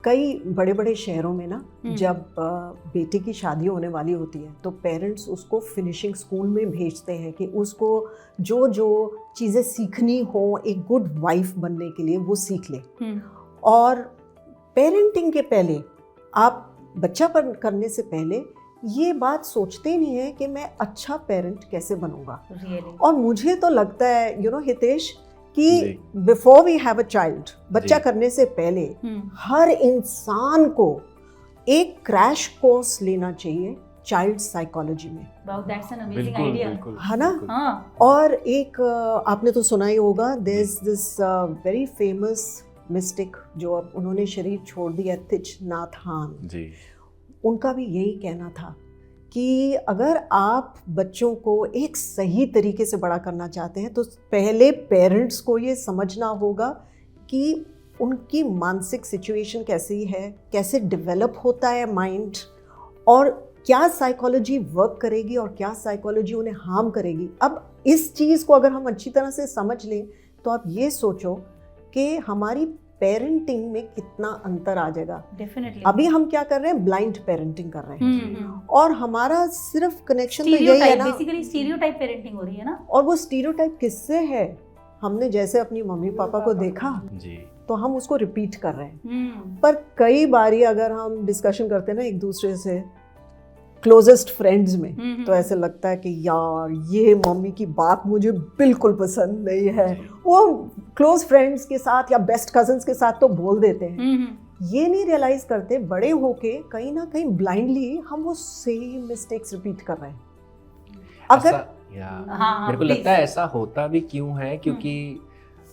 कई बड़े बड़े शहरों में ना जब बेटे की शादी होने वाली होती है तो पेरेंट्स उसको फिनिशिंग स्कूल में भेजते हैं कि उसको जो जो चीज़ें सीखनी हो एक गुड वाइफ बनने के लिए वो सीख ले। और पेरेंटिंग के पहले आप बच्चा पर करने से पहले ये बात सोचते ही नहीं है कि मैं अच्छा पेरेंट कैसे बनूंगा। और मुझे तो लगता है हितेश कि before we have a child, बच्चा करने से पहले हर इंसान को एक क्रैश कोर्स लेना चाहिए चाइल्ड साइकोलॉजी में। That's an amazing idea. है ना? और एक आपने तो सुना ही होगा, there is this very famous mystic जो अब उन्होंने शरीर छोड़ दिया, थिच नाथ हान जी। उनका भी यही कहना था कि अगर आप बच्चों को एक सही तरीके से बड़ा करना चाहते हैं तो पहले पेरेंट्स को ये समझना होगा कि उनकी मानसिक सिचुएशन कैसी है, कैसे डेवलप होता है माइंड, और क्या साइकोलॉजी वर्क करेगी और क्या साइकोलॉजी उन्हें हार्म करेगी। अब इस चीज़ को अगर हम अच्छी तरह से समझ लें तो आप ये सोचो कि हमारी पेरेंटिंग में कितना अंतर आ जाएगा। डेफिनेटली। अभी हम क्या कर रहे हैं, ब्लाइंड पेरेंटिंग कर रहे हैं और हमारा सिर्फ कनेक्शन तो यही है ना, बेसिकली स्टीरियोटाइप पेरेंटिंग हो रही है ना। और वो स्टीरियोटाइप किससे है, हमने जैसे अपनी मम्मी पापा को देखा जी, तो हम उसको रिपीट कर रहे हैं। पर कई बारी अगर हम डिस्कशन करते हैं ना एक दूसरे से क्लोजेस्ट फ्रेंड्स में तो ऐसे लगता है कि यार ये मम्मी की बात मुझे बिल्कुल पसंद नहीं है। वो क्लोज फ्रेंड्स के साथ या बेस्ट कजन्स के साथ तो बोल देते हैं, ये नहीं रियलाइज करते बड़े होके कहीं ना कहीं ब्लाइंडली हम वो सेम मिस्टेक्स रिपीट कर रहे हैं। अगर मेरे को लगता है ऐसा होता भी क्यों है, क्योंकि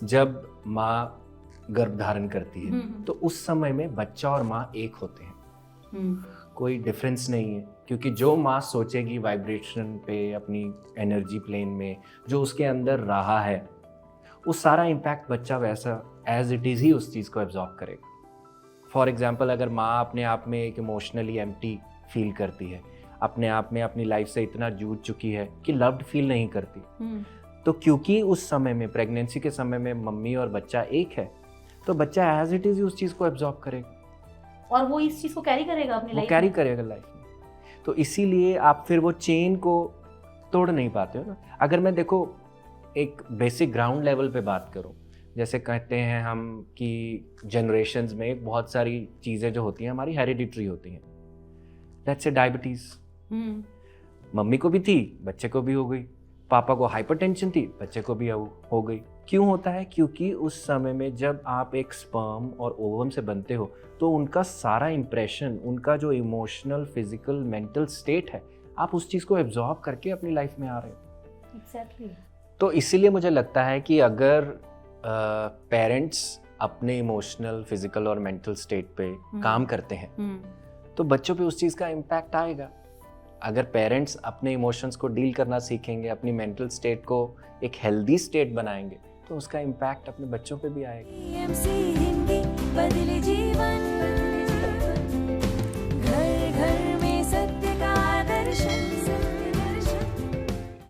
जब माँ गर्भ धारण करती है तो उस समय में बच्चा और माँ एक होते हैं, कोई डिफरेंस नहीं है। क्योंकि जो माँ सोचेगी वाइब्रेशन पे, अपनी एनर्जी प्लेन में जो उसके अंदर रहा है, वो सारा इम्पैक्ट बच्चा वैसा एज इट इज़ ही उस चीज़ को एब्जॉर्ब करेगा। फॉर एग्जांपल, अगर माँ अपने आप में एक इमोशनली एम्प्टी फील करती है, अपने आप में अपनी लाइफ से इतना जूझ चुकी है कि लव्ड फील नहीं करती, तो क्योंकि उस समय में प्रेगनेंसी के समय में मम्मी और बच्चा एक है, तो बच्चा एज इट इज़ उस चीज़ को एब्जॉर्ब करेगा और वो इस चीज़ को कैरी करेगा अपनी लाइफ में, कैरी करेगा लाइफ में। तो इसीलिए आप फिर वो चेन को तोड़ नहीं पाते हो ना। अगर मैं देखो एक बेसिक ग्राउंड लेवल पे बात करूं, जैसे कहते हैं हम कि जनरेशन्स में बहुत सारी चीज़ें जो होती हैं हमारी हेरिडिटरी होती हैं। लेट्स से डायबिटीज़, मम्मी को भी थी, बच्चे को भी हो गई, पापा को हाइपरटेंशन थी, बच्चे को भी हो गई। क्यों होता है? क्योंकि उस समय में जब आप एक स्पर्म और ओवम से बनते हो तो उनका सारा इम्प्रेशन, उनका जो इमोशनल, फिजिकल, मेंटल स्टेट है, आप उस चीज़ को एब्जॉर्ब करके अपनी लाइफ में आ रहे हो। एग्जैक्टली। तो इसीलिए मुझे लगता है कि अगर पेरेंट्स अपने इमोशनल, फिजिकल और मेंटल स्टेट पे काम करते हैं तो बच्चों पे उस चीज़ का इम्पैक्ट आएगा। अगर पेरेंट्स अपने इमोशंस को डील करना सीखेंगे, अपनी मेंटल स्टेट को एक हेल्दी स्टेट बनाएंगे, तो उसका इम्पैक्ट अपने बच्चों पे भी आएगा।